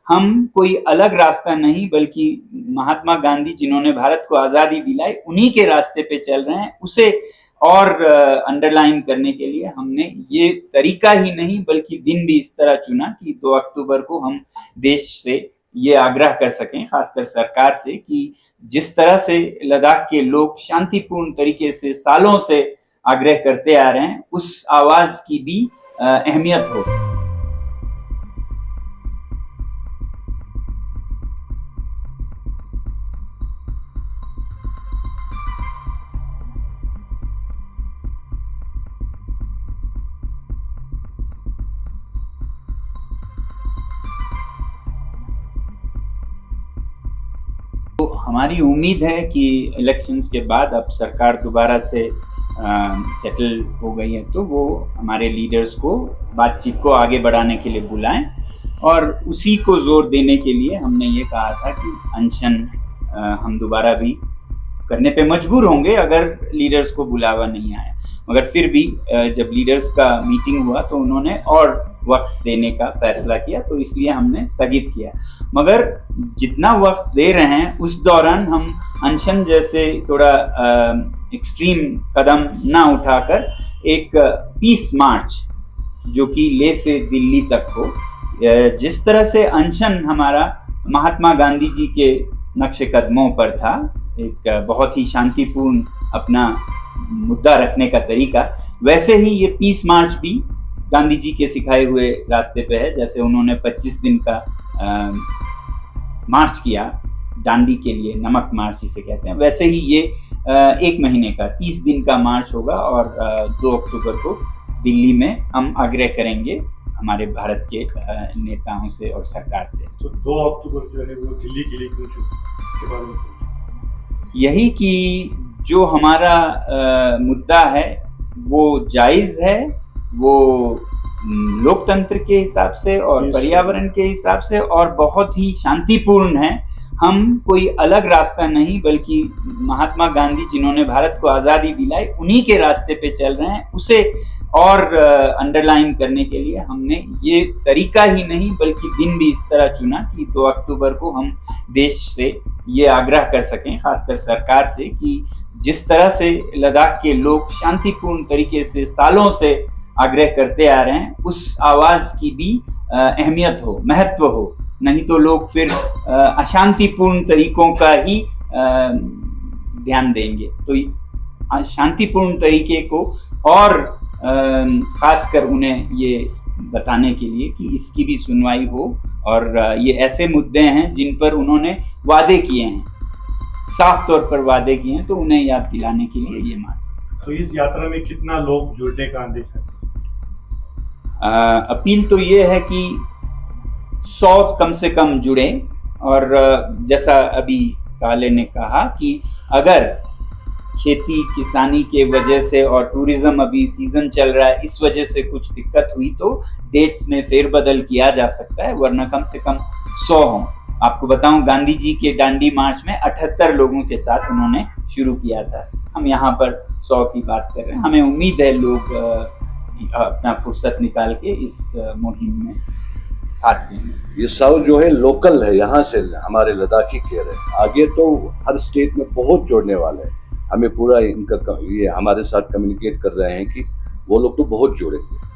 हम कोई अलग रास्ता नहीं, बल्कि महात्मा गांधी जिन्होंने भारत को आजादी दिलाई उन्हीं के रास्ते पे चल रहे हैं। उसे और अंडरलाइन करने के लिए हमने ये तरीका ही नहीं बल्कि दिन भी इस तरह चुना कि 2 अक्टूबर को हम देश से ये आग्रह कर सकें, खासकर सरकार से, कि जिस तरह से लद्दाख के लोग शांतिपूर्ण तरीके से सालों से आग्रह करते आ रहे हैं, उस आवाज की भी अहमियत हो। तो हमारी उम्मीद है कि इलेक्शंस के बाद अब सरकार दोबारा से सेटल हो गई है, तो वो हमारे लीडर्स को बातचीत को आगे बढ़ाने के लिए बुलाएं, और उसी को जोर देने के लिए हमने ये कहा था कि अनशन हम दोबारा भी करने पे मजबूर होंगे अगर लीडर्स को बुलावा नहीं आया। मगर फिर भी जब लीडर्स का मीटिंग हुआ तो उन्होंने और वक्त देने का फैसला किया, तो इसलिए हमने स्थगित किया। मगर जितना वक्त दे रहे हैं उस दौरान हम अनशन जैसे थोड़ा एक्सट्रीम कदम ना उठाकर एक पीस मार्च, जो कि लेह से दिल्ली तक हो, जिस तरह से अनशन हमारा महात्मा गांधी जी के नक्शे कदमों पर था, एक बहुत ही शांतिपूर्ण अपना मुद्दा रखने का तरीका, वैसे ही ये पीस मार्च भी गांधी जी के सिखाए हुए रास्ते पे है। जैसे उन्होंने 25 दिन का मार्च किया दांडी के लिए, नमक मार्च जिसे कहते हैं, वैसे ही ये 1 महीने का 30 दिन का मार्च होगा, और 2 अक्टूबर को दिल्ली में हम आग्रह करेंगे हमारे भारत के नेताओं से और सरकार से। तो 2 अक्टूबर जो है वो दिल्ली के लिए क्यों के बारे में यही कि जो हमारा मुद्दा है वो जायज़ है, वो लोकतंत्र के हिसाब से और पर्यावरण के हिसाब से और बहुत ही शांतिपूर्ण है। हम कोई अलग रास्ता नहीं बल्कि महात्मा गांधी जिन्होंने भारत को आज़ादी दिलाई उन्हीं के रास्ते पे चल रहे हैं। उसे और अंडरलाइन करने के लिए हमने ये तरीका ही नहीं बल्कि दिन भी इस तरह चुना कि 2 अक्टूबर को हम देश से ये आग्रह कर सकें, खासकर सरकार से, कि जिस तरह से लद्दाख के लोग शांतिपूर्ण तरीके से सालों से आग्रह करते आ रहे हैं, उस आवाज की भी अहमियत हो, महत्व हो। नहीं तो लोग फिर अशांतिपूर्ण तरीकों का ही ध्यान देंगे। तो शांतिपूर्ण तरीके को और खासकर उन्हें ये बताने के लिए कि इसकी भी सुनवाई हो, और ये ऐसे मुद्दे हैं जिन पर उन्होंने वादे किए हैं, साफ तौर पर वादे किए हैं, तो उन्हें याद दिलाने के लिए ये मार्च। तो इस यात्रा में कितना लोग जुड़ने का आदेश है? अपील तो ये है कि 100 कम से कम जुड़े, और जैसा अभी काले ने कहा कि अगर खेती किसानी के वजह से और टूरिज्म अभी सीजन चल रहा है, इस वजह से कुछ दिक्कत हुई तो डेट्स में फेरबदल किया जा सकता है, वरना कम से कम 100 हों। आपको बताऊं, गांधी जी के दांडी मार्च में 78 लोगों के साथ उन्होंने शुरू किया था। हम यहाँ पर 100 की बात कर रहे हैं। हमें उम्मीद है लोग अपना फुर्सत निकाल के इस मुहिम में साथ देंगे। ये 100 जो है लोकल है, यहाँ से हमारे लद्दाखी केयर है। आगे तो हर स्टेट में बहुत जोड़ने वाले हैं। हमें पूरा इनका ये हमारे साथ कम्युनिकेट कर रहे हैं कि वो लोग तो बहुत जोड़ेंगे।